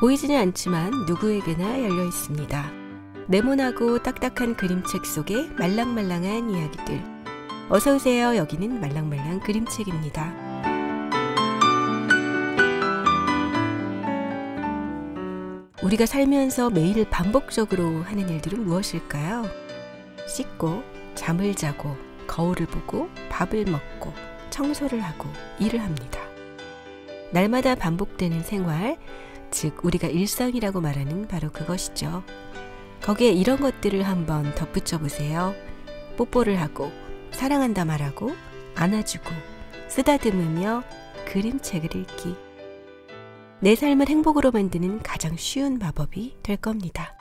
보이지는 않지만 누구에게나 열려 있습니다. 네모나고 딱딱한 그림책 속에 말랑말랑한 이야기들. 어서 오세요. 여기는 말랑말랑 그림책입니다. 우리가 살면서 매일 반복적으로 하는 일들은 무엇일까요? 씻고, 잠을 자고, 거울을 보고, 밥을 먹고, 청소를 하고, 일을 합니다. 날마다 반복되는 생활, 즉 우리가 일상이라고 말하는 바로 그것이죠. 거기에 이런 것들을 한번 덧붙여 보세요. 뽀뽀를 하고, 사랑한다 말하고, 안아주고, 쓰다듬으며 그림책을 읽기. 내 삶을 행복으로 만드는 가장 쉬운 마법이 될 겁니다.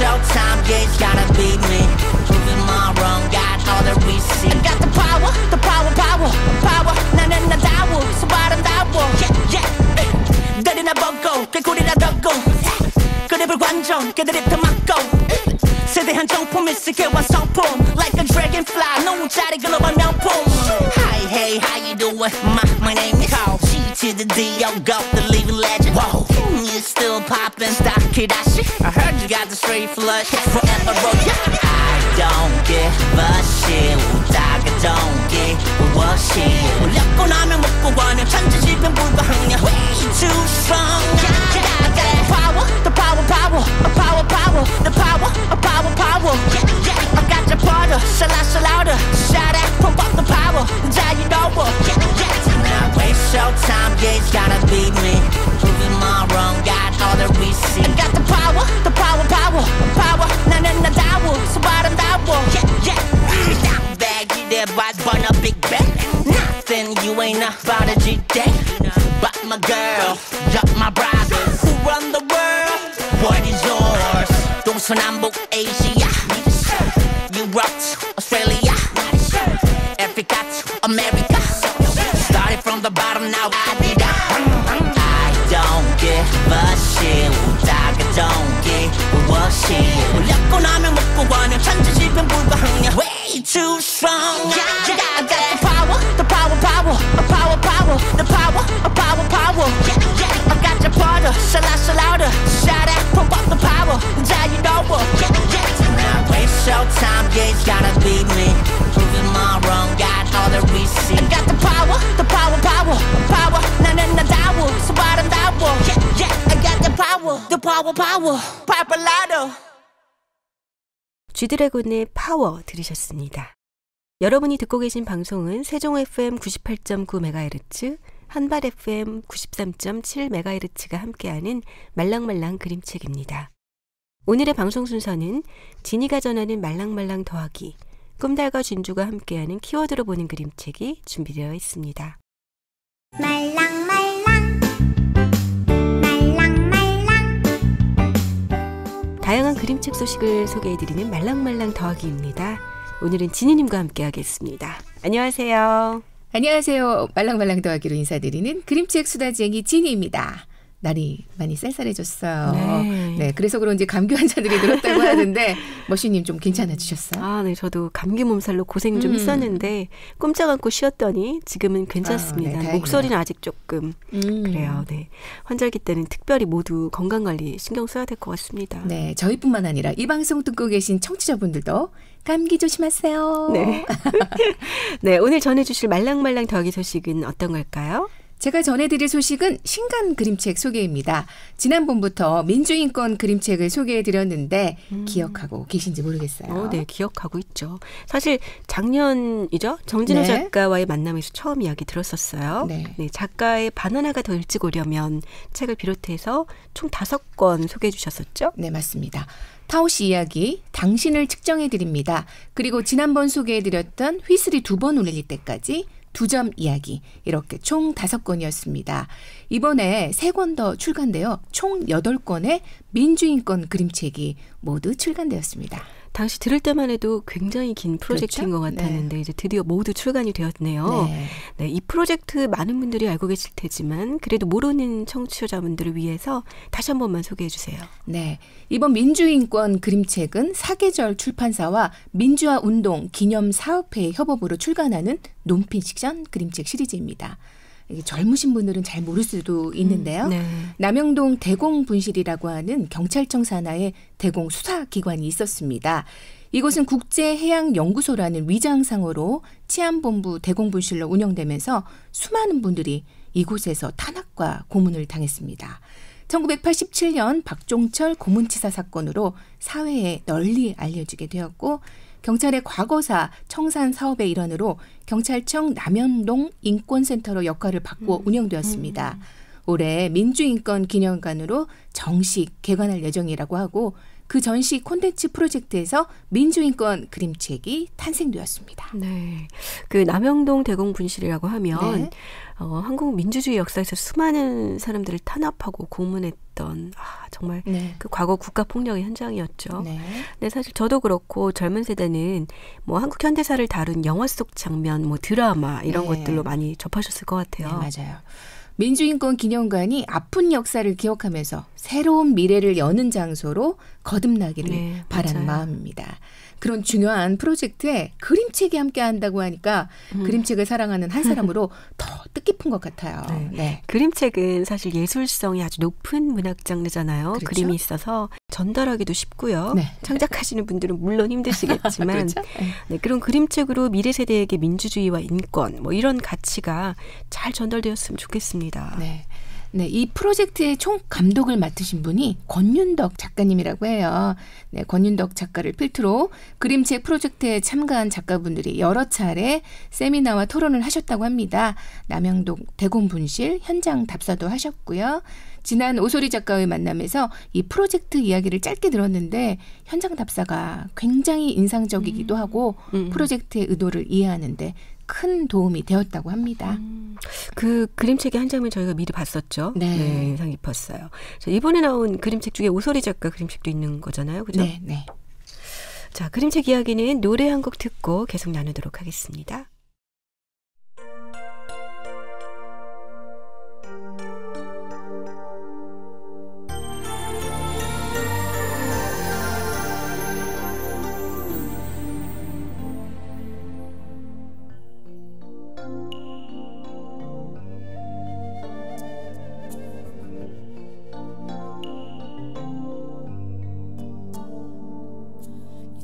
Showtime, yeah, it's gotta be me. Proving my wrong, got all the receipts. I got the power, 나는 나다워, so 아름다워. Yeah. 때리나 벗고, 꾀꼬리나 덮고. 그립을 관종, 깨드립도 막고. 세대한 정품이 세계와 성품. Like a dragonfly, 너무짜리 글로벌 명품. Hi, hey, how you doing? My name is Carl. G to the D, yo, go, the living legend. Whoa. You still poppin', stop Kidashi. I heard you got the straight flush forever, bro. Yeah. I don't give a shit. 웃다가 don't give a shit. 올렸고 나면 먹고 가는 천지지변 불가항력. Way too strong. I got the power, the power, the power. I got the powder, shall louder. Shout out, pump up the power. Now you know what. Now waste showtime, yeah, it's gotta be me. Proving my wrong, got all the receipts. I got the power, 나는 나다워, so 아름다워. Stop baggy, that boy burn a big bag. Nothing you ain't about a G-Day. But my girl, you're my brother. Who run the world? What is yours? 동서남북 Asia, Europe to Australia, Africa to America. Started from the bottom, now I did it. I don't give a shit. 웃다가 don't give a shit. 올렸고 나면 먹고 가는 천지지변 불가항력. Way too strong. I got the power, the power. I got the powder, shall louder. Shout out, pump up the power. Now you know what. Now waste showtime, yeah, it's gotta be me. Proving my wrong, got all the receipts. I got the power. 나는 나다워, so 아름다워. I got the power. Papalado. G드래곤의 파워 들으셨습니다. 여러분이 듣고 계신 방송은 세종 FM 98.9MHz, 한발 FM 93.7MHz가 함께하는 말랑말랑 그림책입니다. 오늘의 방송 순서는 진이가 전하는 말랑말랑 더하기, 꿈달과 진주가 함께하는 키워드로 보는 그림책이 준비되어 있습니다. 말랑말랑 다양한 그림책 소식을 소개해드리는 말랑말랑 더하기입니다. 오늘은 진이님과 함께하겠습니다. 안녕하세요. 안녕하세요. 말랑말랑 더하기로 인사드리는 그림책 수다쟁이 진이입니다. 날이 많이 쌀쌀해졌어요. 네, 그래서 그런지 감기 환자들이 늘었다고 하는데 머신님 좀 괜찮아지셨어요? 아, 네, 저도 감기 몸살로 고생 좀 했었는데 꼼짝 않고 쉬었더니 지금은 괜찮습니다. 네, 목소리는 아직 조금 그래요. 네, 환절기 때는 특별히 모두 건강관리 신경 써야 될 것 같습니다. 네, 저희뿐만 아니라 이 방송 듣고 계신 청취자분들도 감기 조심하세요. 네, 네, 오늘 전해주실 말랑말랑 더하기 소식은 어떤 걸까요? 제가 전해드릴 소식은 신간 그림책 소개입니다. 지난번부터 민주인권 그림책을 소개해드렸는데 기억하고 계신지 모르겠어요. 네, 기억하고 있죠. 사실 작년이죠. 정진우 작가와의 만남에서 처음 이야기 들었었어요. 네, 작가의 바나나가 더 일찍 오려면 책을 비롯해서 총 5권 소개해 주셨었죠? 네, 맞습니다. 타오씨 이야기, 당신을 측정해드립니다. 그리고 지난번 소개해드렸던 휘슬이 2번 울릴 때까지 2점 이야기, 이렇게 총 5권이었습니다. 이번에 3권 더 출간되어 총 8권의 민주인권 그림책이 모두 출간되었습니다. 당시 들을 때만 해도 굉장히 긴 프로젝트인 그렇죠? 것 같았는데 이제 드디어 모두 출간이 되었네요. 네, 이 프로젝트 많은 분들이 알고 계실 테지만 그래도 모르는 청취자분들을 위해서 다시 한 번만 소개해 주세요. 네, 이번 민주인권 그림책은 사계절 출판사와 민주화운동 기념사업회 협업으로 출간하는 논픽션 그림책 시리즈입니다. 이게 젊으신 분들은 잘 모를 수도 있는데요. 네. 남영동 대공분실이라고 하는 경찰청 산하의 대공수사기관이 있었습니다. 이곳은 국제해양연구소라는 위장상으로 치안본부 대공분실로 운영되면서 수많은 분들이 이곳에서 탄압과 고문을 당했습니다. 1987년 박종철 고문치사 사건으로 사회에 널리 알려지게 되었고 경찰의 과거사 청산 사업의 일환으로 경찰청 남영동 인권센터로 역할을 받고 운영되었습니다. 올해 민주인권 기념관으로 정식 개관할 예정이라고 하고 그 전시 콘텐츠 프로젝트에서 민주인권 그림책이 탄생되었습니다. 네, 그 남영동 대공분실이라고 하면 네. 한국 민주주의 역사에서 수많은 사람들을 탄압하고 고문했던 정말 네. 그 과거 국가폭력의 현장이었죠. 네. 네, 사실 저도 그렇고 젊은 세대는 뭐 한국 현대사를 다룬 영화 속 장면, 뭐 드라마 이런 네. 것들로 많이 접하셨을 것 같아요. 네, 맞아요. 민주인권 기념관이 아픈 역사를 기억하면서 새로운 미래를 여는 장소로 거듭나기를 네, 바라는 맞아요. 마음입니다. 그런 중요한 프로젝트에 그림책이 함께 한다고 하니까 그림책을 사랑하는 한 사람으로 더 뜻깊은 것 같아요. 네. 네. 그림책은 사실 예술성이 아주 높은 문학 장르잖아요. 그렇죠? 그림이 있어서 전달하기도 쉽고요. 네. 창작하시는 분들은 물론 힘드시겠지만 그렇죠? 네, 그런 그림책으로 미래 세대에게 민주주의와 인권 뭐 이런 가치가 잘 전달되었으면 좋겠습니다. 네. 네, 이 프로젝트의 총 감독을 맡으신 분이 권윤덕 작가님이라고 해요. 네, 권윤덕 작가를 필두로 그림책 프로젝트에 참가한 작가분들이 여러 차례 세미나와 토론을 하셨다고 합니다. 남영동 대공분실 현장 답사도 하셨고요. 지난 오소리 작가의 만남에서 이 프로젝트 이야기를 짧게 들었는데 현장 답사가 굉장히 인상적이기도 하고 프로젝트의 의도를 이해하는데 큰 도움이 되었다고 합니다. 그 그림책의 한 장면 저희가 미리 봤었죠. 네. 인상 깊었어요. 자, 이번에 나온 그림책 중에 오소리 작가 그림책도 있는 거잖아요. 그죠? 네, 네. 자, 그림책 이야기는 노래 한 곡 듣고 계속 나누도록 하겠습니다.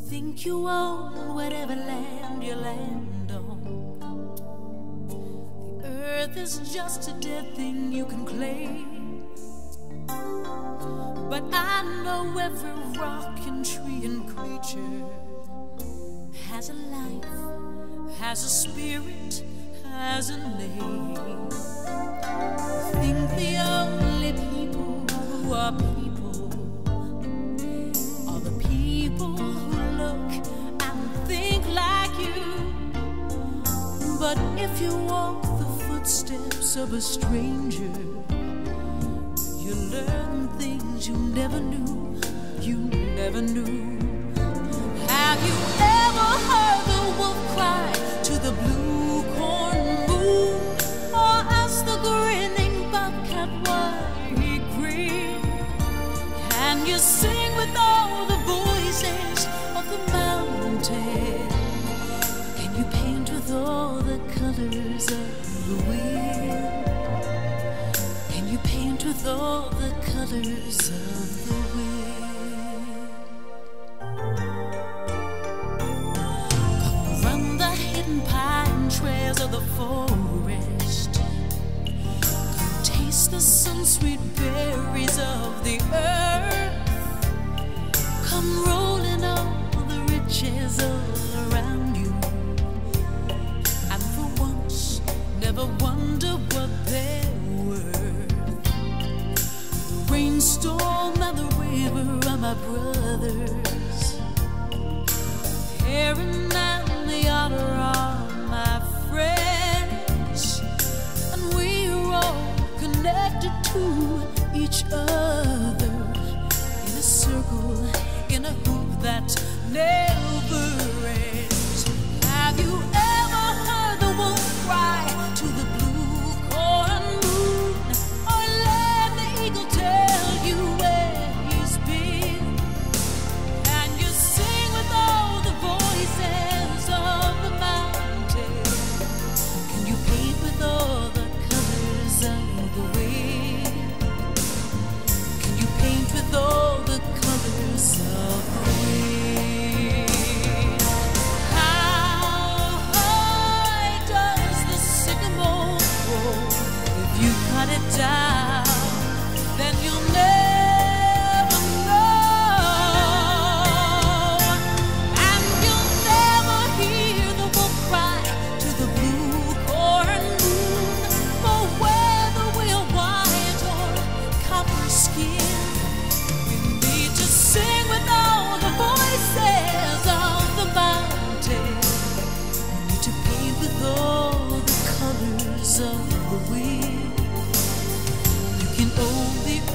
Think you own whatever land you land on. The earth is just a dead thing you can claim. But I know every rock and tree and creature has a life, has a spirit, has a name. Think the only people who are people are the people who look and think like you. But if you walk the footsteps of a stranger, you learn things you never knew, you never knew. Have you ever heard the wolf cry to the blue corn moon, or ask the grinning bobcat why he grinned? Can you sing with all the voices of the mountain? Can you paint with all the colors of the wind? Can you paint with all the colors of the wind? Come run the hidden pine trails of the forest. Come taste the sun-sweet berries of the earth. Come rolling all the riches all around you, and for once never wonder what they're worth. The rainstorm and the river are my brothers. Heron and the otter are my friends, and we're all connected to each other in a circle, in a hoop that never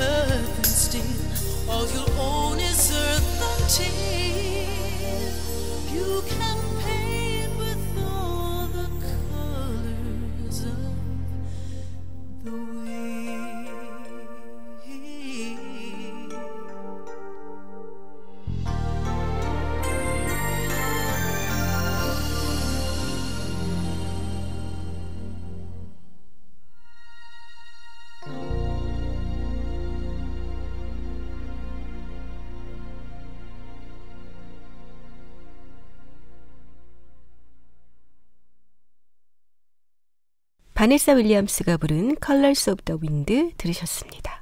earth and still all you'll own is earth until you can paint with all the colors of the wind. 바네사 윌리엄스가 부른 Colors of the Wind 들으셨습니다.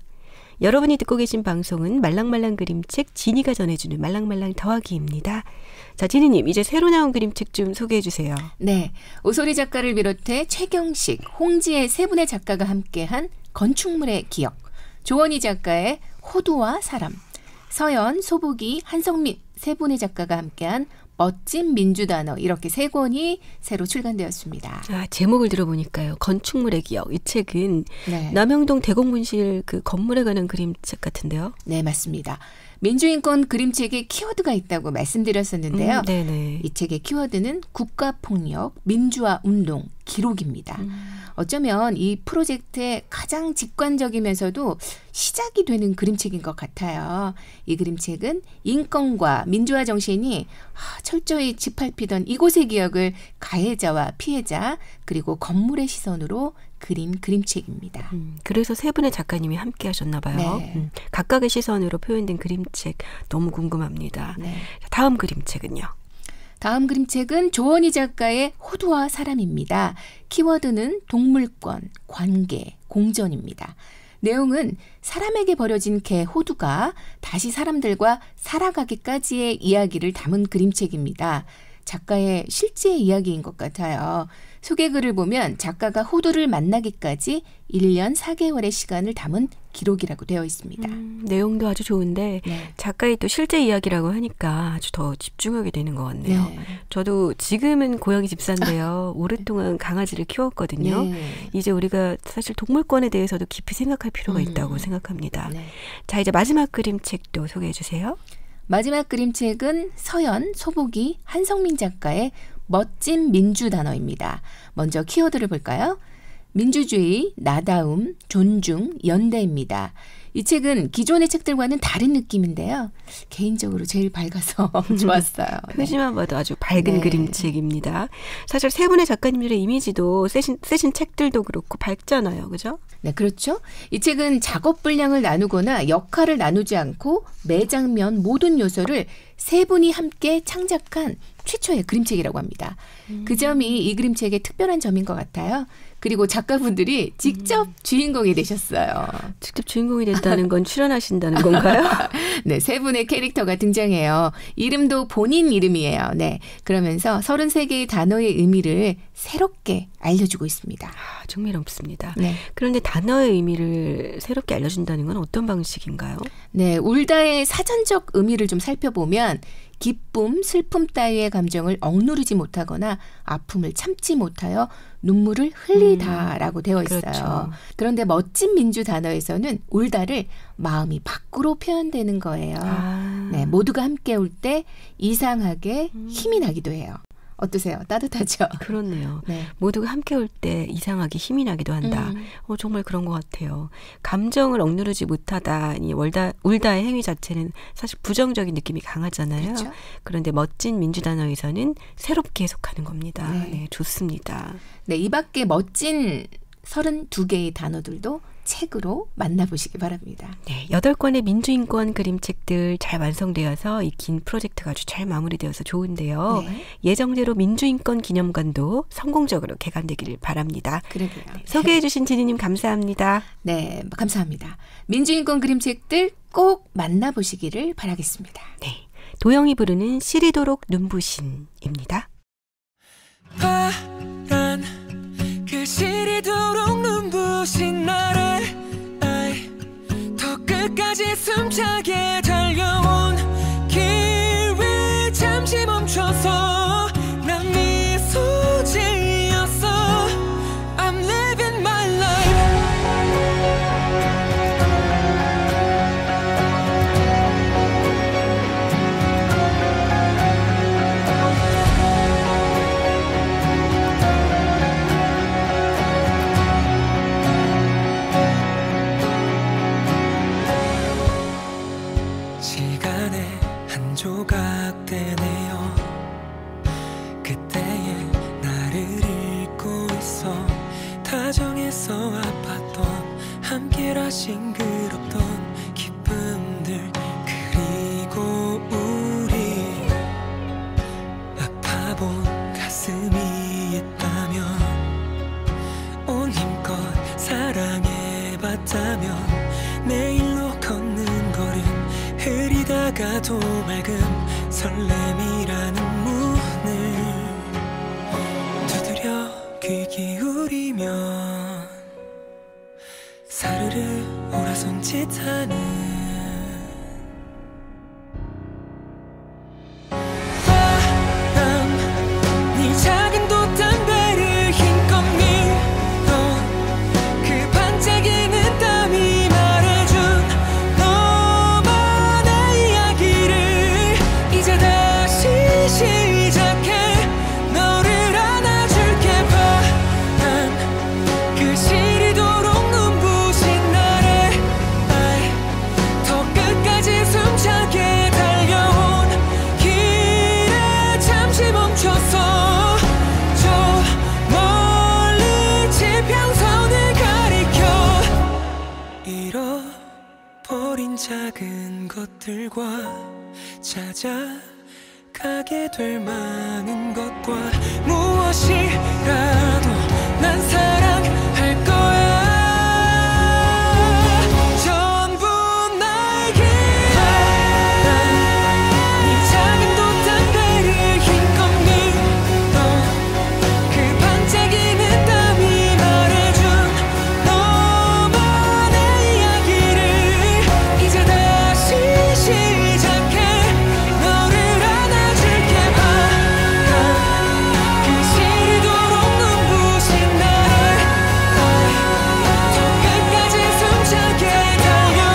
여러분이 듣고 계신 방송은 말랑말랑 그림책 지니가 전해주는 말랑말랑 더하기입니다. 자, 지니님 이제 새로 나온 그림책 좀 소개해 주세요. 네, 오소리 작가를 비롯해 최경식, 홍지혜 세 분의 작가가 함께한 건축물의 기억, 조원희 작가의 호두와 사람, 서연, 소복이, 한성민 세 분의 작가가 함께한 멋진 민주단어, 이렇게 세 권이 새로 출간되었습니다. 아, 제목을 들어보니까요. 건축물의 기억. 이 책은 네. 남영동 대공분실 그 건물에 관한 그림책 같은데요. 네, 맞습니다. 민주인권 그림책에 키워드가 있다고 말씀드렸었는데요. 네네. 이 책의 키워드는 국가폭력, 민주화 운동, 기록입니다. 어쩌면 이 프로젝트의 가장 직관적이면서도 시작이 되는 그림책인 것 같아요. 이 그림책은 인권과 민주화 정신이 철저히 짓밟히던 이곳의 기억을 가해자와 피해자 그리고 건물의 시선으로 그린 그림책입니다. 그래서 세 분의 작가님이 함께 하셨나 봐요. 네. 각각의 시선으로 표현된 그림책 너무 궁금합니다. 네. 다음 그림책은요. 다음 그림책은 조원희 작가의 호두와 사람입니다. 키워드는 동물권, 관계, 공전입니다. 내용은 사람에게 버려진 개 호두가 다시 사람들과 살아가기까지의 이야기를 담은 그림책입니다. 작가의 실제 이야기인 것 같아요. 소개글을 보면 작가가 호두를 만나기까지 1년 4개월의 시간을 담은 기록이라고 되어 있습니다. 내용도 아주 좋은데 네. 작가의 또 실제 이야기라고 하니까 아주 더 집중하게 되는 것 같네요. 네. 저도 지금은 고양이 집사인데요. 오랫동안 강아지를 키웠거든요. 네. 이제 우리가 사실 동물권에 대해서도 깊이 생각할 필요가 있다고 생각합니다. 네. 자, 이제 마지막 그림책도 소개해 주세요. 마지막 그림책은 서연, 소복이, 한성민 작가의 멋진 민주단어입니다. 먼저 키워드를 볼까요? 민주주의, 나다움, 존중, 연대입니다. 이 책은 기존의 책들과는 다른 느낌인데요. 개인적으로 제일 밝아서 좋았어요. 네. 표지만 봐도 아주 밝은 네. 그림책입니다. 사실 세 분의 작가님들의 이미지도 쓰신 책들도 그렇고 밝잖아요. 그죠? 네, 그렇죠. 이 책은 작업 분량을 나누거나 역할을 나누지 않고 매 장면 모든 요소를 세 분이 함께 창작한 최초의 그림책이라고 합니다. 그 점이 이 그림책의 특별한 점인 것 같아요. 그리고 작가분들이 직접 주인공이 되셨어요. 직접 주인공이 됐다는 건 출연하신다는 건가요? 네, 세 분의 캐릭터가 등장해요. 이름도 본인 이름이에요. 네, 그러면서 33개의 단어의 의미를 새롭게 알려주고 있습니다. 아, 흥미롭습니다. 네. 그런데 단어의 의미를 새롭게 알려준다는 건 어떤 방식인가요? 네, 울다의 사전적 의미를 좀 살펴보면 기쁨, 슬픔 따위의 감정을 억누르지 못하거나 아픔을 참지 못하여 눈물을 흘리다라고 되어 있어요. 그렇죠. 그런데 멋진 민주 단어에서는 울다를 마음이 밖으로 표현되는 거예요. 아. 네, 모두가 함께 울 때 이상하게 힘이 나기도 해요. 어떠세요? 따뜻하죠? 그렇네요. 네. 모두가 함께 올 때 이상하게 힘이 나기도 한다. 정말 그런 것 같아요. 감정을 억누르지 못하다, 울다의 행위 자체는 사실 부정적인 느낌이 강하잖아요. 그렇죠? 그런데 멋진 민주단어에서는 새롭게 해석하는 겁니다. 네. 네, 좋습니다. 네, 이 밖에 멋진 32개의 단어들도 책으로 만나보시기 바랍니다. 네, 8권의 민주인권 그림책들 잘 완성되어서 이 긴 프로젝트가 아주 잘 마무리되어서 좋은데요. 네. 예정대로 민주인권 기념관도 성공적으로 개관되기를 바랍니다. 그러게요. 소개해 주신 지니님 감사합니다. 네, 감사합니다. 민주인권 그림책들 꼭 만나보시기를 바라겠습니다. 네, 도영이 부르는 시리도록 눈부신입니다. 파란 그 시리도록 눈부신 나를 더 끝까지 숨차게 달려온 길 위 잠시 멈춰서 난 미소 지었어. I'm living my life. 시간의 한 조각 되네요. 그때의 나를 잊고 있어. 다정해서 아팠던 함께라 싱그럽던 기쁨들 그리고 우리 아파본 가슴이 있다면 온 힘껏 사랑해봤다면 내일로 걷는 걸음 흐리다가도 맑은 설렘이라는 문을 두드려 귀 기울이면 사르르 오라손짓하는 작은 것들과 찾아가게 될 많은 것과 무엇이라도 난 사랑할 거야. 전부 나에게 네 작은 돛단 배를 힘껏 밀어 그 반짝이는 땀이 말해준 너만의 이야기를 이제 다시 시작해. 너를 안아줄게. 그 시리도록 눈부신 나를 더 끝까지 숨차게 달려온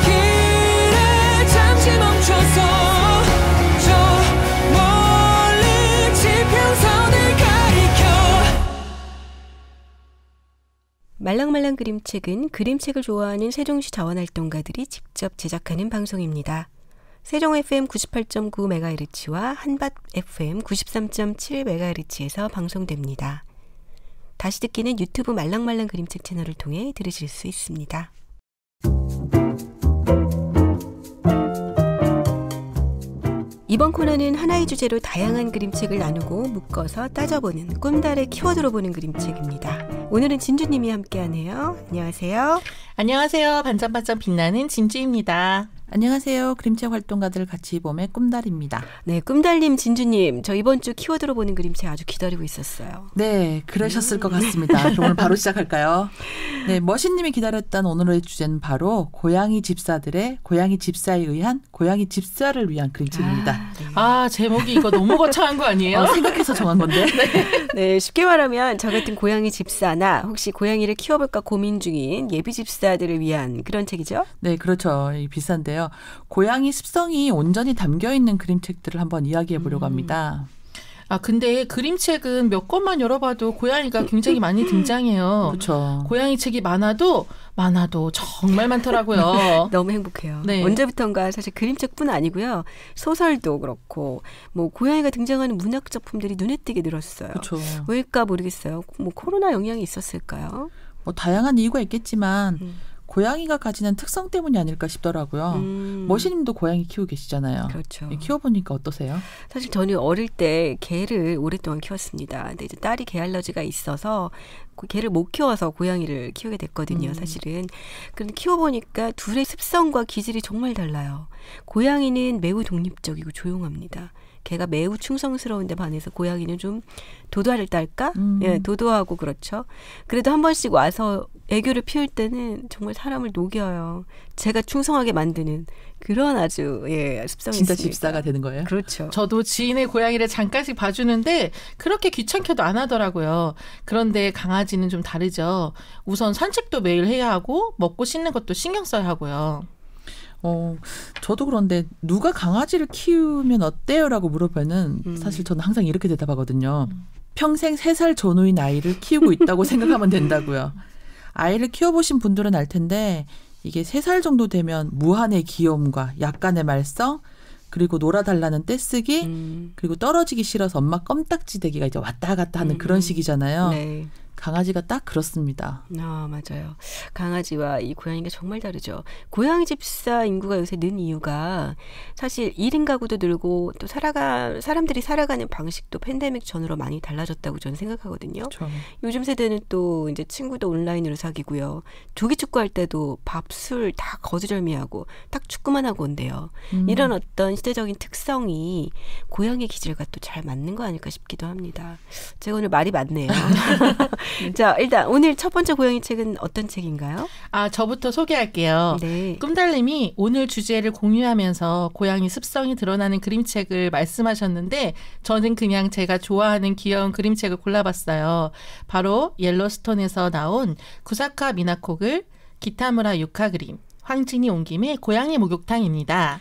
길에 잠시 멈춰서 저 멀리 지평선을 가리켜. 말랑말랑 그림책은 그림책을 좋아하는 세종시 자원활동가들이 직접 제작하는 방송입니다. 세종 FM 98.9MHz와 한밭 FM 93.7MHz에서 방송됩니다. 다시 듣기는 유튜브 말랑말랑 그림책 채널을 통해 들으실 수 있습니다. 이번 코너는 하나의 주제로 다양한 그림책을 나누고 묶어서 따져보는 꿈달의 키워드로 보는 그림책입니다. 오늘은 진주님이 함께하네요. 안녕하세요. 안녕하세요. 반짝반짝 빛나는 진주입니다. 안녕하세요. 그림책 활동가들 같이 봄의 꿈달입니다. 네, 꿈달님, 진주님, 저 이번 주 키워드로 보는 그림책 아주 기다리고 있었어요. 네, 그러셨을 것 같습니다. 그럼 오늘 바로 시작할까요? 네, 머신님이 기다렸던 오늘의 주제는 바로 고양이 집사들의 고양이 집사에 의한 고양이 집사를 위한 그림책입니다. 아, 제목이 이거 너무 거창한 거 아니에요? 생각해서 정한 건데. 네, 쉽게 말하면 저 같은 고양이 집사나 혹시 고양이를 키워볼까 고민 중인 예비 집사들을 위한 그런 책이죠? 네, 그렇죠. 비싼데요. 고양이 습성이 온전히 담겨있는 그림책들을 한번 이야기해 보려고 합니다. 아, 근데 그림책은 몇 권만 열어봐도 고양이가 굉장히 많이 등장해요. 그렇죠. 고양이 책이 많아도 정말 많더라고요. 너무 행복해요. 네. 언제부턴가 사실 그림책뿐 아니고요. 소설도 그렇고 뭐 고양이가 등장하는 문학 작품들이 눈에 띄게 늘었어요. 그렇죠. 왜일까 모르겠어요. 뭐 코로나 영향이 있었을까요? 뭐 다양한 이유가 있겠지만 고양이가 가지는 특성 때문이 아닐까 싶더라고요. 머신님도 고양이 키우고 계시잖아요. 그렇죠. 키워보니까 어떠세요? 사실 저는 어릴 때 개를 오랫동안 키웠습니다. 근데 이제 딸이 개 알러지가 있어서 개를 못 키워서 고양이를 키우게 됐거든요. 사실은. 그런데 키워보니까 둘의 습성과 기질이 정말 달라요. 고양이는 매우 독립적이고 조용합니다. 개가 매우 충성스러운데 반해서 고양이는 좀 도도할까 할까? 예, 도도하고 그렇죠. 그래도 한 번씩 와서 애교를 피울 때는 정말 사람을 녹여요. 제가 충성하게 만드는 그런 아주 습성이 진짜 있습니다. 집사가 되는 거예요? 그렇죠. 저도 지인의 고양이를 잠깐씩 봐주는데 그렇게 귀찮게도 안 하더라고요. 그런데 강아지는 좀 다르죠. 우선 산책도 매일 해야 하고 먹고 씻는 것도 신경 써야 하고요. 저도 그런데 누가 강아지를 키우면 어때요? 라고 물어보면 사실 저는 항상 이렇게 대답하거든요. 평생 3살 전후인 아이를 키우고 있다고 생각하면 된다고요. 아이를 키워보신 분들은 알 텐데 이게 3살 정도 되면 무한의 귀여움과 약간의 말썽, 그리고 놀아달라는 떼쓰기, 그리고 떨어지기 싫어서 엄마 껌딱지 대기가 이제 왔다 갔다 하는 그런 시기잖아요. 네. 강아지가 딱 그렇습니다. 맞아요. 강아지와 이 고양이가 정말 다르죠. 고양이 집사 인구가 요새 는 이유가 사실 1인 가구도 늘고 또 사람들이 살아가는 방식도 팬데믹 전후로 많이 달라졌다고 저는 생각하거든요. 그렇죠. 요즘 세대는 또 이제 친구도 온라인으로 사귀고요. 조기 축구할 때도 밥, 술 다 거두절미하고 딱 축구만 하고 온대요. 이런 어떤 시대적인 특성이 고양이 기질과 또 잘 맞는 거 아닐까 싶기도 합니다. 제가 오늘 말이 많네요. 자, 일단 오늘 첫 번째 고양이 책은 어떤 책인가요? 저부터 소개할게요. 네. 꿈달님이 오늘 주제를 공유하면서 고양이 습성이 드러나는 그림책을 말씀하셨는데 저는 그냥 제가 좋아하는 귀여운 그림책을 골라봤어요. 바로 옐로스톤에서 나온 구사카 미나코글 기타무라 유카 그림. 황진이 온 김에 고양이 목욕탕입니다.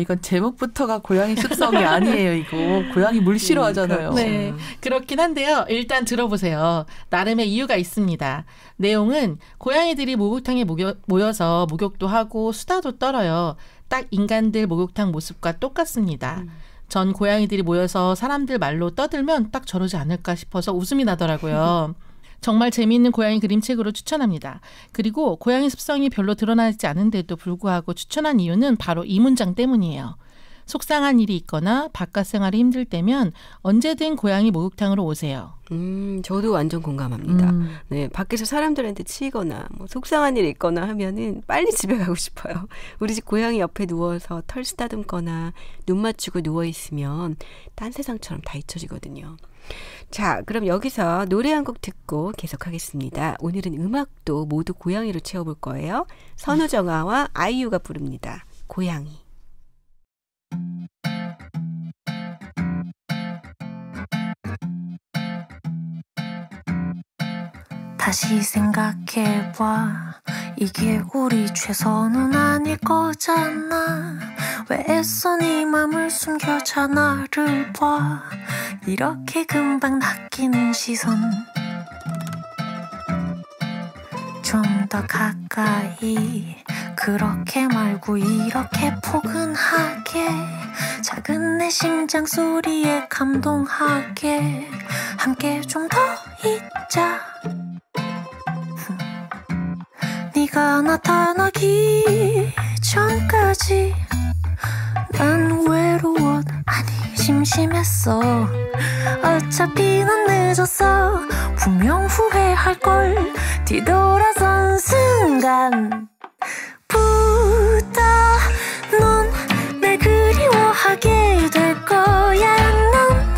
이건 제목부터가 고양이 습성이 아니에요. 이거 고양이 물 싫어하잖아요. 네, 그렇긴 한데요. 일단 들어보세요. 나름의 이유가 있습니다. 내용은 고양이들이 목욕탕에 모여서 목욕도 하고 수다도 떨어요. 딱 인간들 목욕탕 모습과 똑같습니다. 전 고양이들이 모여서 사람들 말로 떠들면 딱 저러지 않을까 싶어서 웃음이 나더라고요. 정말 재미있는 고양이 그림책으로 추천합니다. 그리고 고양이 습성이 별로 드러나지 않은데도 불구하고 추천한 이유는 바로 이 문장 때문이에요. 속상한 일이 있거나 바깥 생활이 힘들 때면 언제든 고양이 목욕탕으로 오세요. 저도 완전 공감합니다. 네, 밖에서 사람들한테 치이거나 뭐 속상한 일이 있거나 하면은 빨리 집에 가고 싶어요. 우리 집 고양이 옆에 누워서 털 쓰다듬거나 눈 맞추고 누워 있으면 딴 세상처럼 다 잊혀지거든요. 자, 그럼 여기서 노래 한 곡 듣고 계속하겠습니다. 오늘은 음악도 모두 고양이로 채워볼 거예요. 선우정아와 아이유가 부릅니다. 고양이. 다시 생각해봐. 이게 우리 최선은 아닐 거잖아. 왜 애써 네 맘을 숨겨자 나를 봐. 이렇게 금방 낚이는 시선. 좀 더 가까이. 그렇게 말고 이렇게 포근하게. 작은 내 심장 소리에 감동하게. 함께 좀 더 있자. 네가 나타나기 전까지 난 외로워. 아니 심심했어. 어차피 넌 늦었어. 분명 후회할걸. 뒤돌아선 순간 부터 넌 날 그리워하게 될 거야. 넌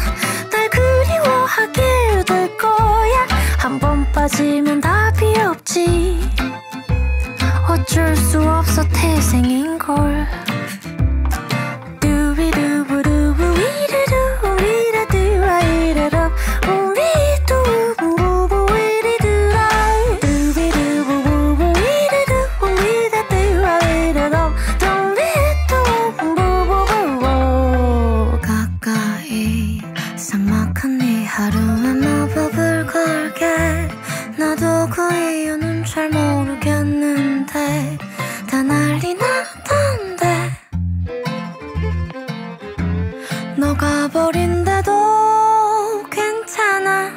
날 그리워하게 될 거야. 한 번 빠지면 답이 없지. 어쩔 수 없어 태생인걸. 가까이 삭막한 네 하루에 마법을 걸게. 나도 그 이유는 잘 모르겠는데 다 난리 나던데. 너가 버린데도 괜찮아.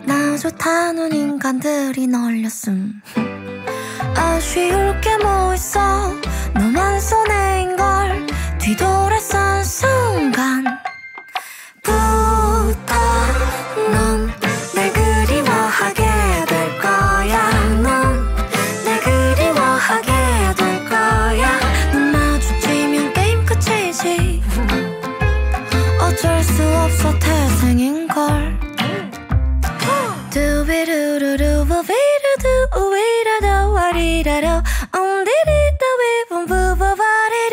나 좋다는 인간들이 널렸음. 아쉬울 게 뭐 있어. 너만 손해인걸. 뒤돌아선 순간 부터 넌 날 그리워하게 될 거야. 넌 날 그리워하게 될 거야. 눈 마주치면 게임 끝이지. 어쩔 수 없어 태생인걸. 두비루루루부비루두 우이라도 와리라로 옴디리도 위분부부바리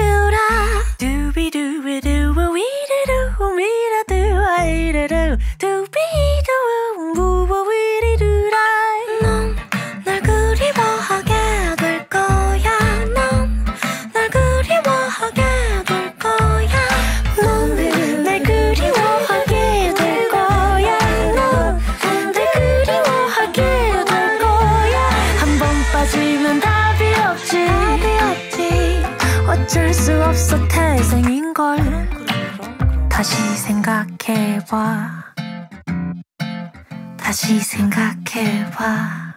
수 없어 태생인걸. 다시 생각해봐. 다시 생각해봐.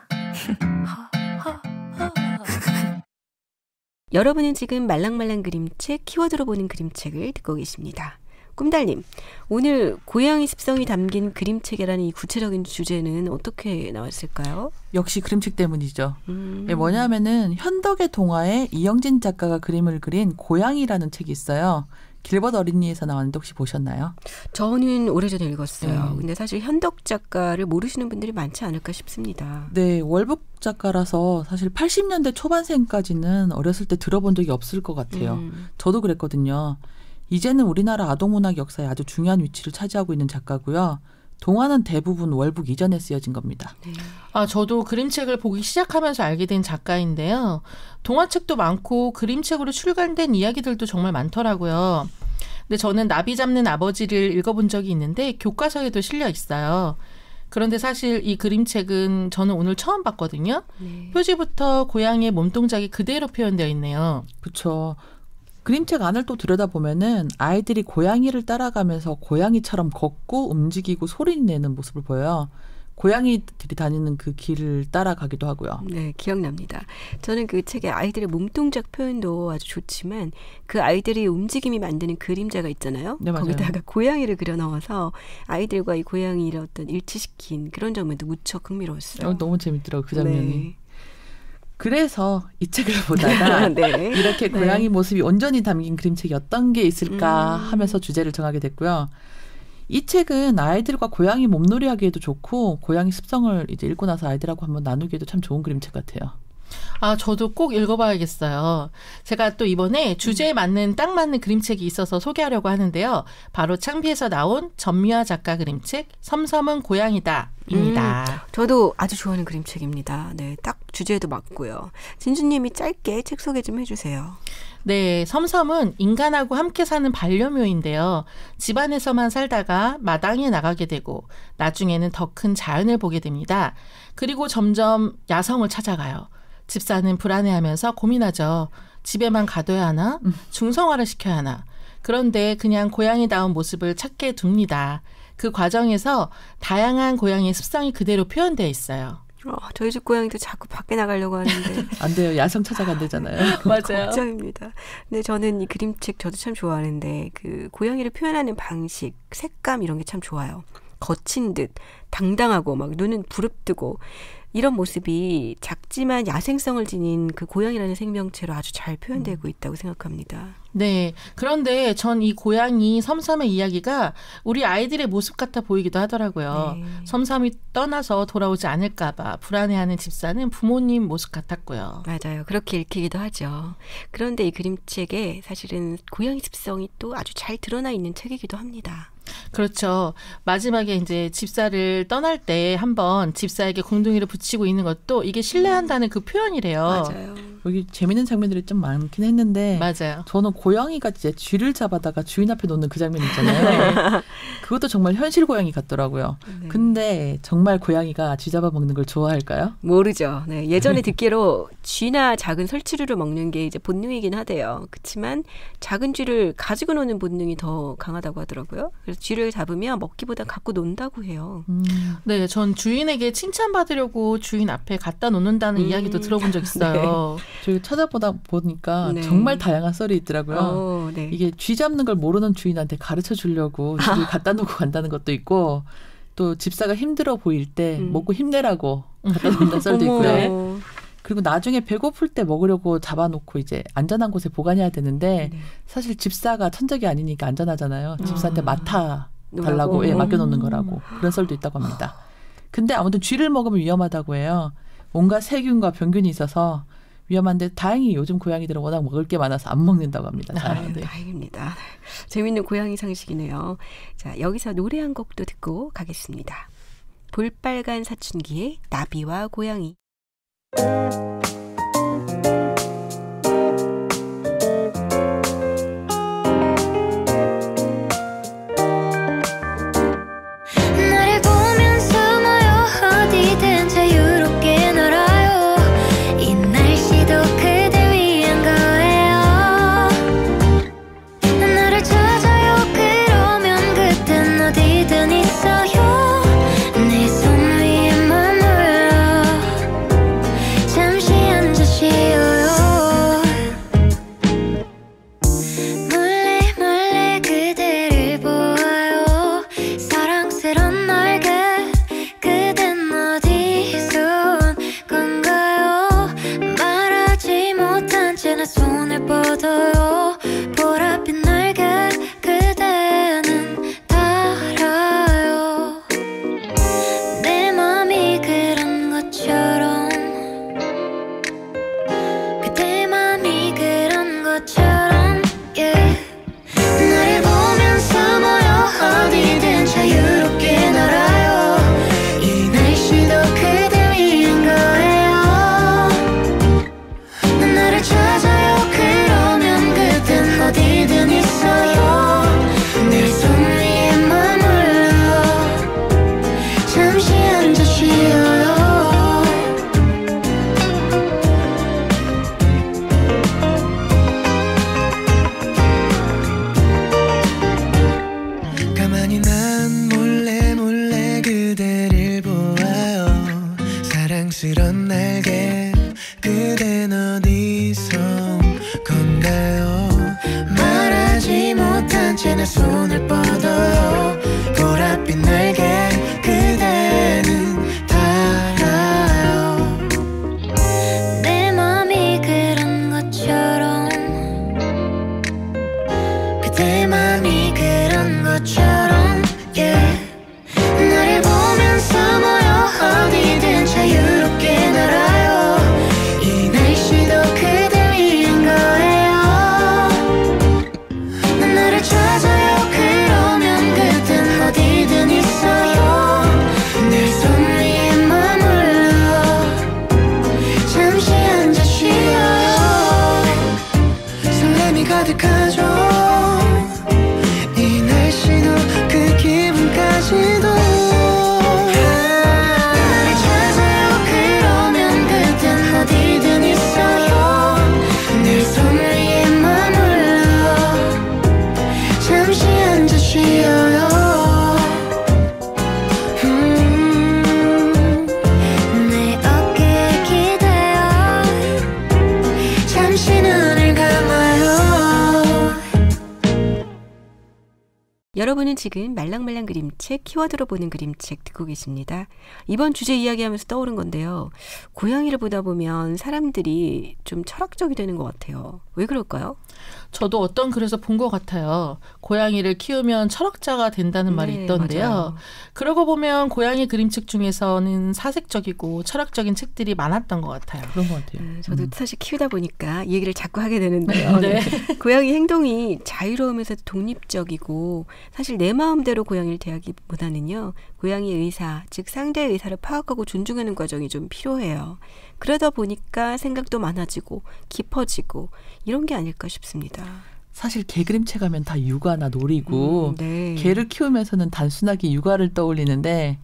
여러분은 지금 말랑말랑 그림책, 키워드로 보는 그림책을 듣고 계십니다. 꿈달님, 오늘 고양이 습성이 담긴 그림책이라는 이 구체적인 주제는 어떻게 나왔을까요? 역시 그림책 때문이죠. 뭐냐면은 현덕의 동화에 이영진 작가가 그림을 그린 고양이라는 책이 있어요. 길벗 어린이에서 나왔는데 혹시 보셨나요? 저는 오래전에 읽었어요. 근데 사실 현덕 작가를 모르시는 분들이 많지 않을까 싶습니다. 네, 월북 작가라서 사실 80년대 초반생까지는 어렸을 때 들어본 적이 없을 것 같아요. 저도 그랬거든요. 이제는 우리나라 아동문학 역사에 아주 중요한 위치를 차지하고 있는 작가고요. 동화는 대부분 월북 이전에 쓰여진 겁니다. 네. 저도 그림책을 보기 시작하면서 알게 된 작가인데요. 동화책도 많고 그림책으로 출간된 이야기들도 정말 많더라고요. 근데 저는 나비 잡는 아버지를 읽어본 적이 있는데 교과서에도 실려 있어요. 그런데 사실 이 그림책은 저는 오늘 처음 봤거든요. 네. 표지부터 고양이의 몸동작이 그대로 표현되어 있네요. 그렇죠. 그림책 안을 또 들여다보면은 아이들이 고양이를 따라가면서 고양이처럼 걷고 움직이고 소리내는 모습을 보여요. 고양이들이 다니는 그 길을 따라가기도 하고요. 네, 기억납니다. 저는 그 책의 아이들의 몸동작 표현도 아주 좋지만 그 아이들이 움직임이 만드는 그림자가 있잖아요. 네, 맞아요. 거기다가 고양이를 그려 넣어서 아이들과 이 고양이를 어떤 일치시킨 그런 장면도 무척 흥미로웠어요. 너무 재밌더라고요. 그 장면이. 네. 그래서 이 책을 보다가 네. 이렇게 고양이 모습이 온전히 담긴 그림책이 어떤 게 있을까 하면서 주제를 정하게 됐고요. 이 책은 아이들과 고양이 몸놀이하기에도 좋고 고양이 습성을 이제 읽고 나서 아이들하고 한번 나누기에도 참 좋은 그림책 같아요. 저도 꼭 읽어봐야겠어요. 제가 또 이번에 주제에 맞는 딱 맞는 그림책이 있어서 소개하려고 하는데요. 바로 창비에서 나온 전미화 작가 그림책 섬섬은 고양이다입니다. 저도 아주 좋아하는 그림책입니다. 네, 딱 주제에도 맞고요. 진주님이 짧게 책 소개 좀 해주세요. 네, 섬섬은 인간하고 함께 사는 반려묘인데요. 집안에서만 살다가 마당에 나가게 되고 나중에는 더 큰 자연을 보게 됩니다. 그리고 점점 야성을 찾아가요. 집사는 불안해하면서 고민하죠. 집에만 가둬야 하나? 중성화를 시켜야 하나? 그런데 그냥 고양이다운 모습을 찾게 둡니다. 그 과정에서 다양한 고양이의 습성이 그대로 표현되어 있어요. 저희 집 고양이도 자꾸 밖에 나가려고 하는데 안 돼요. 야성 찾아간대잖아요. 맞아요. 걱정입니다. 근데 저는 이 그림책 저도 참 좋아하는데 그 고양이를 표현하는 방식, 색감 이런 게 참 좋아요. 거친 듯 당당하고 막 눈은 부릅뜨고 이런 모습이 작지만 야생성을 지닌 그 고양이라는 생명체로 아주 잘 표현되고 있다고 생각합니다. 네. 그런데 전 이 고양이 섬섬의 이야기가 우리 아이들의 모습 같아 보이기도 하더라고요. 네. 섬섬이 떠나서 돌아오지 않을까 봐 불안해하는 집사는 부모님 모습 같았고요. 맞아요. 그렇게 읽히기도 하죠. 그런데 이 그림책에 사실은 고양이 습성이 또 아주 잘 드러나 있는 책이기도 합니다. 그렇죠. 마지막에 이제 집사를 떠날 때 한번 집사에게 공둥이를 붙이고 있는 것도 이게 신뢰한다는 그 표현이래요. 맞아요. 여기 재밌는 장면들이 좀 많긴 했는데 맞아요. 저는 고양이가 이제 쥐를 잡아다가 주인 앞에 놓는 그 장면 있잖아요. 그것도 정말 현실 고양이 같더라고요. 네. 근데 정말 고양이가 쥐 잡아먹는 걸 좋아할까요? 모르죠. 네, 예전에 듣기로 쥐나 작은 설치류를 먹는 게 이제 본능이긴 하대요. 그렇지만 작은 쥐를 가지고 노는 본능이 더 강하다고 하더라고요. 그래서 쥐를 잡으면 먹기보다 갖고 논다고 해요. 네, 전 주인에게 칭찬받으려고 주인 앞에 갖다 놓는다는 이야기도 들어본 적 있어요. 저희 찾아보다 보니까 네. 정말 다양한 썰이 있더라고요. 네. 이게 쥐 잡는 걸 모르는 주인한테 가르쳐 주려고 쥐를 갖다 놓고 간다는 것도 있고 또 집사가 힘들어 보일 때 먹고 힘내라고 갖다 놓는 썰도 있고요. 그리고 나중에 배고플 때 먹으려고 잡아놓고 이제 안전한 곳에 보관해야 되는데 사실 집사가 천적이 아니니까 안전하잖아요. 집사한테 맡아 달라고 맡겨놓는 거라고 그런 썰도 있다고 합니다. 근데 아무튼 쥐를 먹으면 위험하다고 해요. 온갖 세균과 병균이 있어서 위험한데 다행히 요즘 고양이들은 워낙 먹을 게 많아서 안 먹는다고 합니다. 네. 다행입니다. 재밌는 고양이 상식이네요. 자, 여기서 노래 한 곡도 듣고 가겠습니다. 볼빨간 사춘기의 나비와 고양이. 나를 보면 숨어요 어디든 자유롭게 놀아요 이 날씨도 그댈 위한 거예요 언제 내 손을 뻗어요 보랏빛 날개 그대는 달아요 내 맘이 그런 것처럼 그대 맘이 그런 것처럼 yeah. 나를 보면서 모여 어디든 자유롭게 날아요 이 날씨도 그대 위한 거예요 난 너를 찾아요 그러면 그땐 어디든 있어요 내 손 위에 머물러 잠시 앉아 쉬어요 설렘이 가득하죠 이 날씨도 그 기분까지도 나를 찾아요 그러면 그땐 어디든 있어요 내 손 위에 머물러 잠시 앉아 쉬어요 내 어깨에 기대어 잠시 눈을 감아요 여러분은 지금 말랑말랑 그림책, 키워드로 보는 그림책 듣고 계십니다. 이번 주제 이야기하면서 떠오른 건데요. 고양이를 보다 보면 사람들이 좀 철학적이 되는 것 같아요. 왜 그럴까요? 저도 어떤 글에서 본 것 같아요. 고양이를 키우면 철학자가 된다는 말이 있던데요. 맞아요. 그러고 보면 고양이 그림책 중에서는 사색적이고 철학적인 책들이 많았던 것 같아요. 그런 것 같아요. 저도 사실 키우다 보니까 이 얘기를 자꾸 하게 되는데요. 네. 고양이 행동이 자유로우면서 독립적이고 사실 내 마음대로 고양이를 대하기보다는요. 고양이의 의사, 즉 상대의 의사를 파악하고 존중하는 과정이 좀 필요해요. 그러다 보니까 생각도 많아지고 깊어지고 이런 게 아닐까 싶습니다. 사실 개 그림책 하면 다 육아나 놀이고 네. 개를 키우면서는 단순하게 육아를 떠올리는데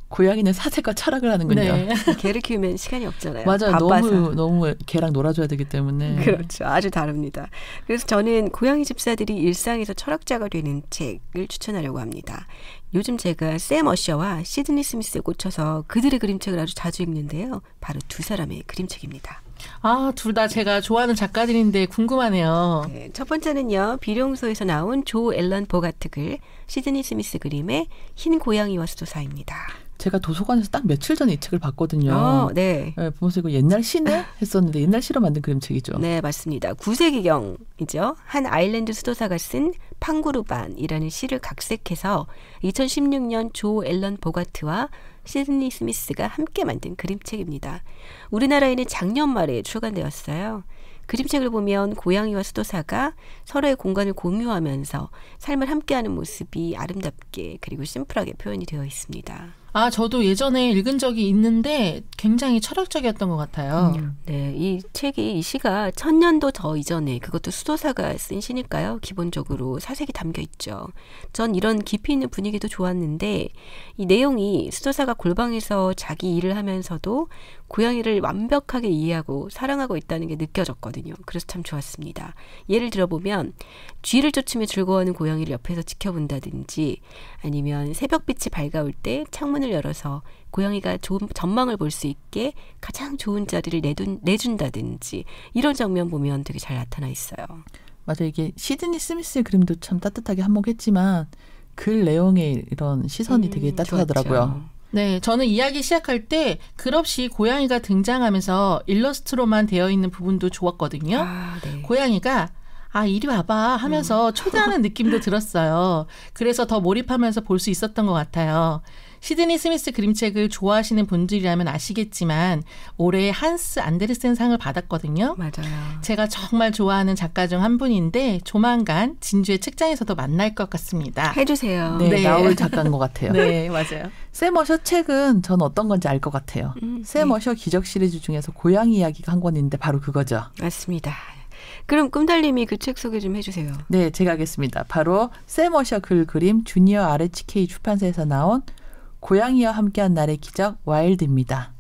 고양이는 사색과 철학을 하는군요. 네. 개를 키우면 시간이 없잖아요. 맞아요. 바빠서. 너무 개랑 놀아줘야 되기 때문에. 그렇죠. 아주 다릅니다. 그래서 저는 고양이 집사들이 일상에서 철학자가 되는 책을 추천하려고 합니다. 요즘 제가 샘 어셔와 시드니 스미스에 꽂혀서 그들의 그림책을 아주 자주 읽는데요. 바로 두 사람의 그림책입니다. 아, 둘 다 제가 좋아하는 작가들인데 궁금하네요. 네, 첫 번째는요. 비룡소에서 나온 조 앨런 보가트 글, 시드니 스미스 그림의 흰 고양이와 수도사입니다. 제가 도서관에서 딱 며칠 전에 이 책을 봤거든요. 네. 네, 보면서 이거 옛날 시네? 했었는데 옛날 시로 만든 그림책이죠. 네, 맞습니다. 9세기경이죠. 한 아일랜드 수도사가 쓴 팡구르반이라는 시를 각색해서 2016년 조 앨런 보가트와 시드니 스미스가 함께 만든 그림책입니다. 우리나라에는 작년 말에 출간되었어요. 그림책을 보면 고양이와 수도사가 서로의 공간을 공유하면서 삶을 함께하는 모습이 아름답게 그리고 심플하게 표현이 되어 있습니다. 아, 저도 예전에 읽은 적이 있는데 굉장히 철학적이었던 것 같아요. 네, 이 책이 이 시가 1000년도 더 이전에 그것도 수도사가 쓴 시니까요. 기본적으로 사색이 담겨 있죠. 전 이런 깊이 있는 분위기도 좋았는데 이 내용이 수도사가 골방에서 자기 일을 하면서도 고양이를 완벽하게 이해하고 사랑하고 있다는 게 느껴졌거든요. 그래서 참 좋았습니다. 예를 들어보면 쥐를 쫓으며 즐거워하는 고양이를 옆에서 지켜본다든지 아니면 새벽빛이 밝아올 때 창문을 열어서 고양이가 좋은 전망을 볼 수 있게 가장 좋은 자리를 내준다든지 이런 장면 보면 되게 잘 나타나 있어요. 맞아요. 이게 시드니 스미스의 그림도 참 따뜻하게 한몫했지만 글 내용의 이런 시선이 되게 따뜻하더라고요. 좋았죠. 네, 저는 이야기 시작할 때 글 없이 고양이가 등장하면서 일러스트로만 되어 있는 부분도 좋았거든요. 아, 네. 고양이가 아, 이리 와봐 하면서 초대하는 느낌도 들었어요. 그래서 더 몰입하면서 볼 수 있었던 것 같아요. 시드니 스미스 그림책을 좋아하시는 분들이라면 아시겠지만 올해 한스 안데르센 상을 받았거든요. 맞아요. 제가 정말 좋아하는 작가 중 한 분인데 조만간 진주의 책장에서도 만날 것 같습니다. 해주세요. 네, 네. 나올 작가인 것 같아요. 네, 맞아요. 샘 어셔 책은 전 어떤 건지 알 것 같아요. 샘 어셔 기적 시리즈 중에서 고양이 이야기가 한 권인데 바로 그거죠. 맞습니다. 그럼 꿈달님이 그 책 소개 좀 해주세요. 네, 제가 하겠습니다. 바로 샘 어셔 글 그림 주니어 RHK 출판사에서 나온 고양이와 함께한 날의 기적 와일드입니다.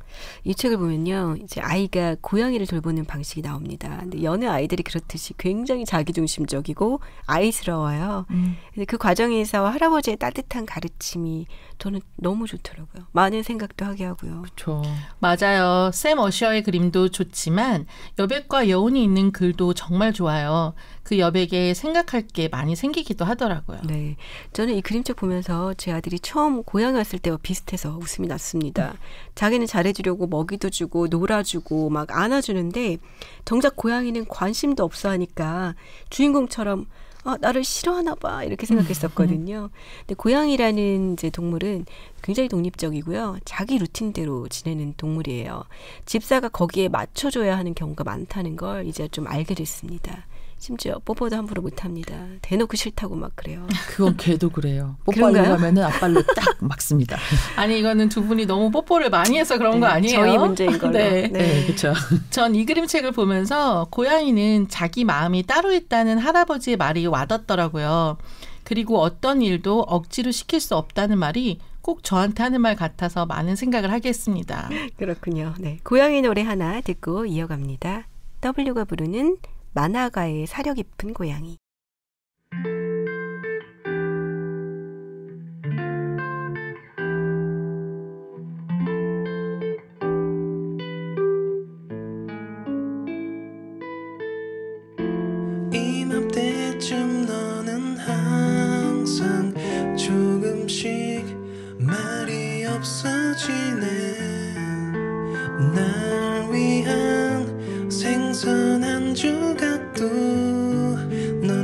이 책을 보면요, 이제 아이가 고양이를 돌보는 방식이 나옵니다. 근데 여느 아이들이 그렇듯이 굉장히 자기중심적이고 아이스러워요. 근데 그 과정에서 할아버지의 따뜻한 가르침이 저는 너무 좋더라고요. 많은 생각도 하게 하고요. 그렇죠. 맞아요. 샘 어셔의 그림도 좋지만 여백과 여운이 있는 글도 정말 좋아요. 그 여백에 생각할 게 많이 생기기도 하더라고요. 네, 저는 이 그림책 보면서 제 아들이 처음 고향 왔을 때와 비슷해서 웃음이 났습니다. 자기는 잘해주려고 먹이도 주고 놀아주고 막 안아주는데 정작 고양이는 관심도 없어 하니까 주인공처럼 나를 싫어하나 봐 이렇게 생각했었거든요. 근데 고양이라는 이제 동물은 굉장히 독립적이고요. 자기 루틴대로 지내는 동물이에요. 집사가 거기에 맞춰줘야 하는 경우가 많다는 걸 이제 좀 알게 됐습니다. 심지어 뽀뽀도 함부로 못합니다. 대놓고 싫다고 막 그래요. 그건 걔도 그래요. 뽀뽀하려고 하면은 앞발로 딱 막습니다. 아니 이거는 두 분이 너무 뽀뽀를 많이 해서 그런 거 아니에요? 저희 문제인 걸로. 네. 네, 그렇죠. 전 이 그림책을 보면서 고양이는 자기 마음이 따로 있다는 할아버지의 말이 와닿더라고요. 그리고 어떤 일도 억지로 시킬 수 없다는 말이 꼭 저한테 하는 말 같아서 많은 생각을 하게 했습니다. 그렇군요. 네, 고양이 노래 하나 듣고 이어갑니다. W가 부르는 만화가의 사려 깊은 고양이. 이맘때쯤 너는 항상 조금씩 말이 없어지네. 날 위한 생선 한 조각도 넌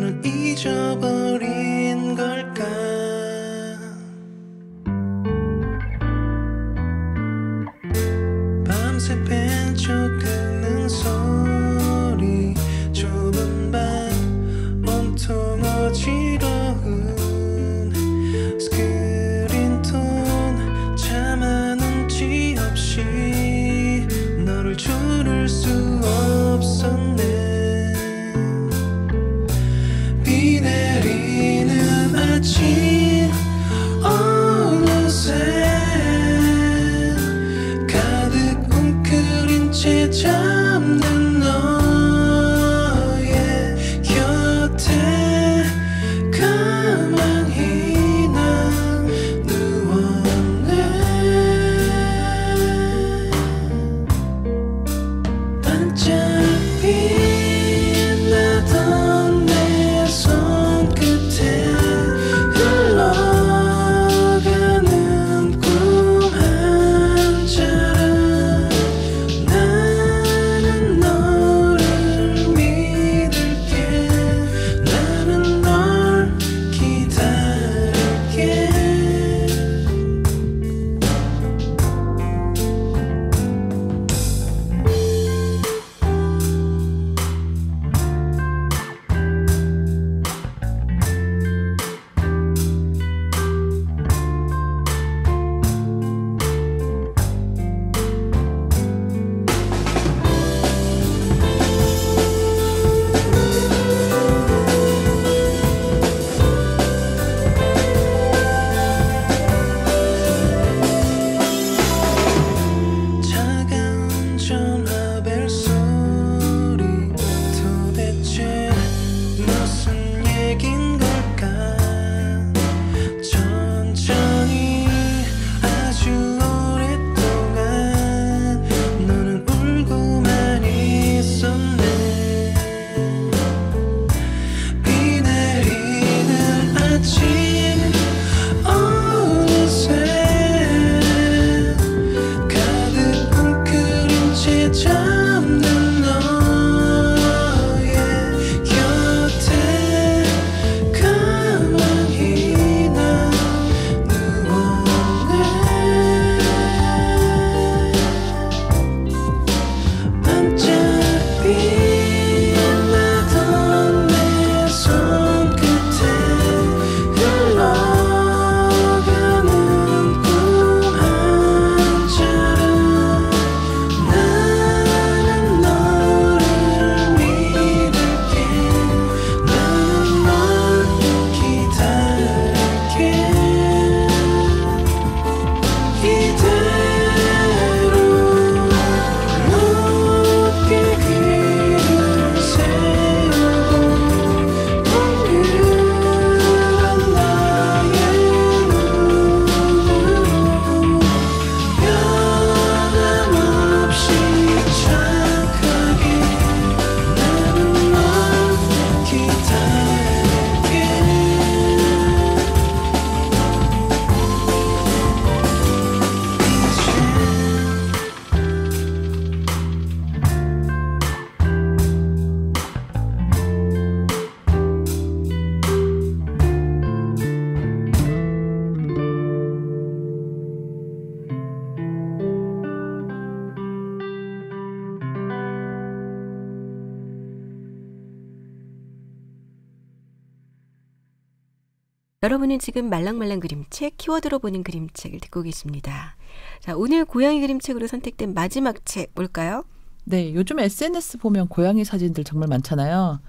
여러분은 지금 말랑말랑 그림책, 키워드로 보는 그림책을 듣고 계십니다. 자, 오늘 고양이 그림책으로 선택된 마지막 책 뭘까요? 네, 요즘 SNS 보면 고양이 사진들 정말 많잖아요.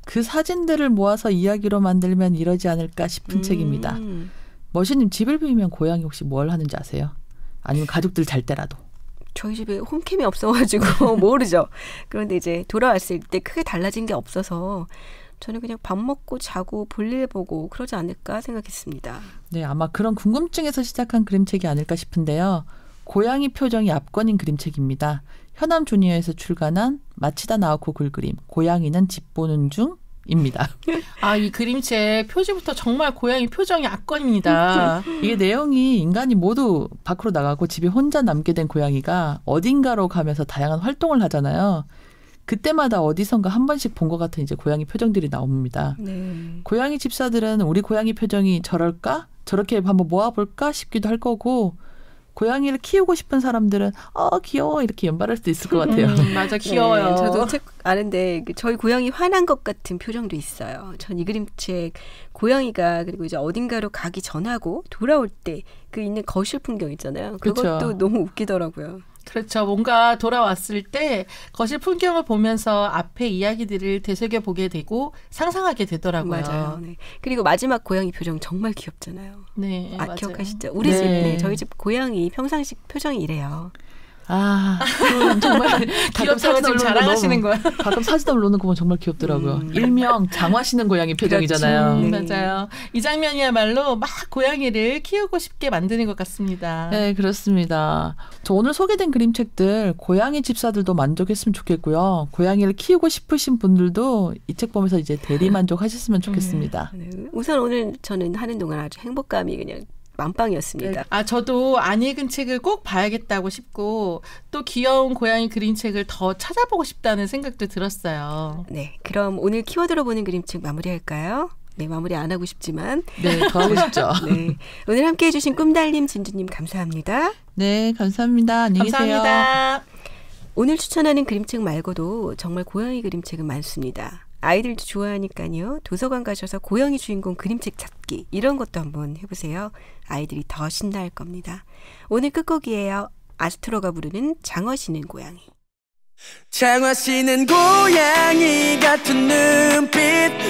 그 사진들을 모아서 이야기로 만들면 이러지 않을까 싶은 책입니다. 머신님, 집을 비우면 고양이 혹시 뭘 하는지 아세요? 아니면 가족들 잘 때라도? 저희 집에 홈캠이 없어가지고 모르죠. 그런데 이제 돌아왔을 때 크게 달라진 게 없어서 저는 그냥 밥 먹고 자고 볼일 보고 그러지 않을까 생각했습니다. 네, 아마 그런 궁금증에서 시작한 그림책이 아닐까 싶은데요. 고양이 표정이 압권인 그림책입니다. 현암 주니어에서 출간한 마치다 나오코 글그림 고양이는 집 보는 중입니다. 아, 이 그림책 표지부터 정말 고양이 표정이 압권입니다. 이게 내용이 인간이 모두 밖으로 나가고 집에 혼자 남게 된 고양이가 어딘가로 가면서 다양한 활동을 하잖아요. 그때마다 어디선가 한 번씩 본 것 같은 이제 고양이 표정들이 나옵니다. 네. 고양이 집사들은 우리 고양이 표정이 저럴까? 저렇게 한번 모아볼까 싶기도 할 거고, 고양이를 키우고 싶은 사람들은 귀여워 이렇게 연발할 수도 있을 것 같아요. 맞아, 귀여워요. 네, 저도 책 아는데 저희 고양이 화난 것 같은 표정도 있어요. 전 이 그림책 고양이가 그리고 이제 어딘가로 가기 전하고 돌아올 때 그 있는 거실 풍경 있잖아요. 그것도 그렇죠. 너무 웃기더라고요. 그렇죠. 뭔가 돌아왔을 때 거실 풍경을 보면서 앞에 이야기들을 되새겨보게 되고 상상하게 되더라고요. 맞아요. 네. 그리고 마지막 고양이 표정 정말 귀엽잖아요. 네, 맞아요. 기억하시죠? 우리 네. 집, 네, 저희 집 고양이 평상시 표정이 이래요. 정말 귀엽다고 지금 자랑하시는 거야. 가끔 사진 올려놓는 거 보면 정말 귀엽더라고요. 일명 장화시는 고양이 표정이잖아요. 그렇죠. 네. 맞아요. 이 장면이야말로 막 고양이를 키우고 싶게 만드는 것 같습니다. 네, 그렇습니다. 저 오늘 소개된 그림책들 고양이 집사들도 만족했으면 좋겠고요. 고양이를 키우고 싶으신 분들도 이 책 보면서 이제 대리 만족하셨으면 좋겠습니다. 네. 우선 오늘 저는 하는 동안 아주 행복감이 그냥 만빵이었습니다. 아, 저도 안 읽은 책을 꼭 봐야겠다고 싶고 또 귀여운 고양이 그림책을 더 찾아보고 싶다는 생각도 들었어요. 네, 그럼 오늘 키워드로 보는 그림책 마무리할까요? 네, 마무리 안 하고 싶지만 네, 더 하고 싶죠. 네, 오늘 함께해 주신 꿈달님, 진주님 감사합니다. 네, 감사합니다. 안녕히 계세요. 감사합니다. 오늘 추천하는 그림책 말고도 정말 고양이 그림책은 많습니다. 아이들도 좋아하니까요. 도서관 가셔서 고양이 주인공 그림책 찾기 이런 것도 한번 해보세요. 아이들이 더 신나할 겁니다. 오늘 끝곡이에요. 아스트로가 부르는 장어시는 고양이. 장화시는 고양이 같은 눈빛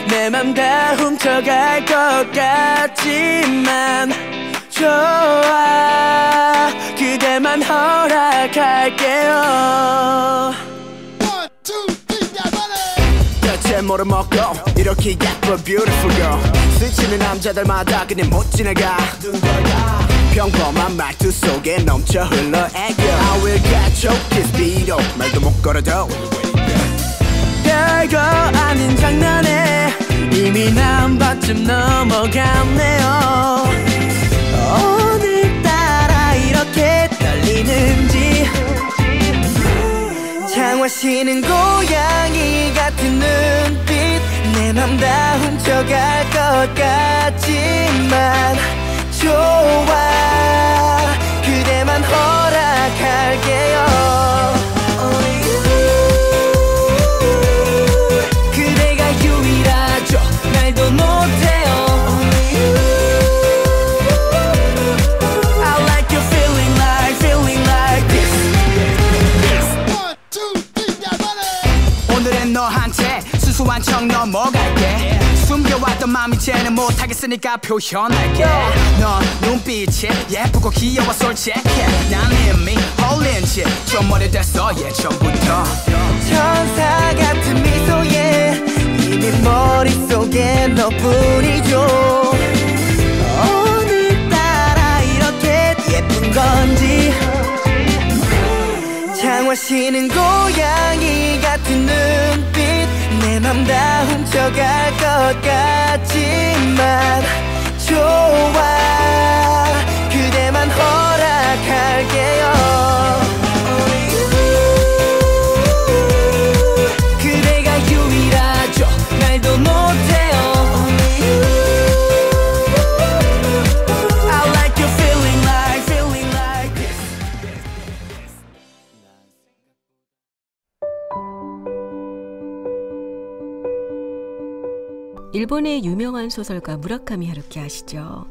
내 맘 다 훔쳐갈 것 같지만 좋아 그대만 허락할게요. 대체 뭐를 먹고 이렇게 예뻐 beautiful girl 스치는 남자들마다 그냥 못 지나가 평범한 말투 속에 넘쳐 흘러 애교 I will get you kiss beat up 말도 못 걸어도 별거 아닌 장난에 이미 난 반쯤 넘어갔네요. 오늘따라 이렇게 떨리는지 장화시는 고양이 같은 눈빛 내 맘 다 훔쳐갈 것 같지만 좋아 그대만 허락할게요. 그대가 유일하죠 말도 못해요. I like you feeling like this. 오늘은 너한테 순수한 척 넘어갈게. 숨겨왔던 맘 이제는 못하겠으니까 표현할게. 넌 눈빛이 예쁘고 귀여워 솔직해. 난 이미 홀린 지 좀 오래됐어 예전부터. 천사 같은 미소에 이미 머릿속에 너뿐이죠. 오늘따라 이렇게 예쁜 건지 장화시는 고양이 같은 눈빛 내 맘 다 훔쳐갈 것 같지만 좋아 그대만 허락할게요. 그대가 유일하죠 말도 못해요. I like you feeling like this. 일본의 유명한 소설가 무라카미 하루키 아시죠?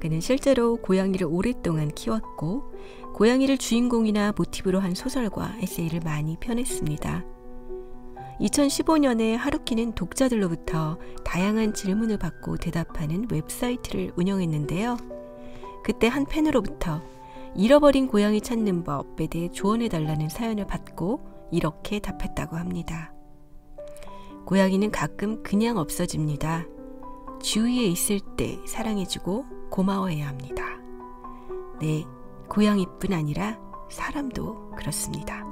그는 실제로 고양이를 오랫동안 키웠고 고양이를 주인공이나 모티브로 한 소설과 에세이를 많이 펴냈습니다. 2015년에 하루키는 독자들로부터 다양한 질문을 받고 대답하는 웹사이트를 운영했는데요. 그때 한 팬으로부터 잃어버린 고양이 찾는 법에 대해 조언해달라는 사연을 받고 이렇게 답했다고 합니다. 고양이는 가끔 그냥 없어집니다. 주위에 있을 때 사랑해주고 고마워해야 합니다. 네, 고양이뿐 아니라 사람도 그렇습니다.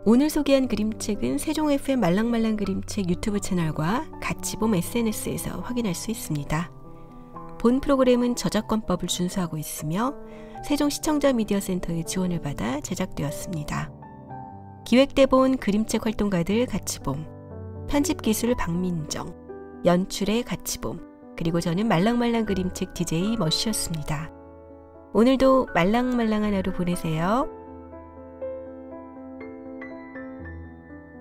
오늘 소개한 그림책은 세종 FM 말랑말랑 그림책 유튜브 채널과 같이봄 SNS에서 확인할 수 있습니다. 본 프로그램은 저작권법을 준수하고 있으며 세종 시청자 미디어 센터의 지원을 받아 제작되었습니다. 기획대본 그림책 활동가들 같이봄, 편집기술 박민정, 연출의 같이봄, 그리고 저는 말랑말랑 그림책 DJ 머시였습니다. 오늘도 말랑말랑한 하루 보내세요.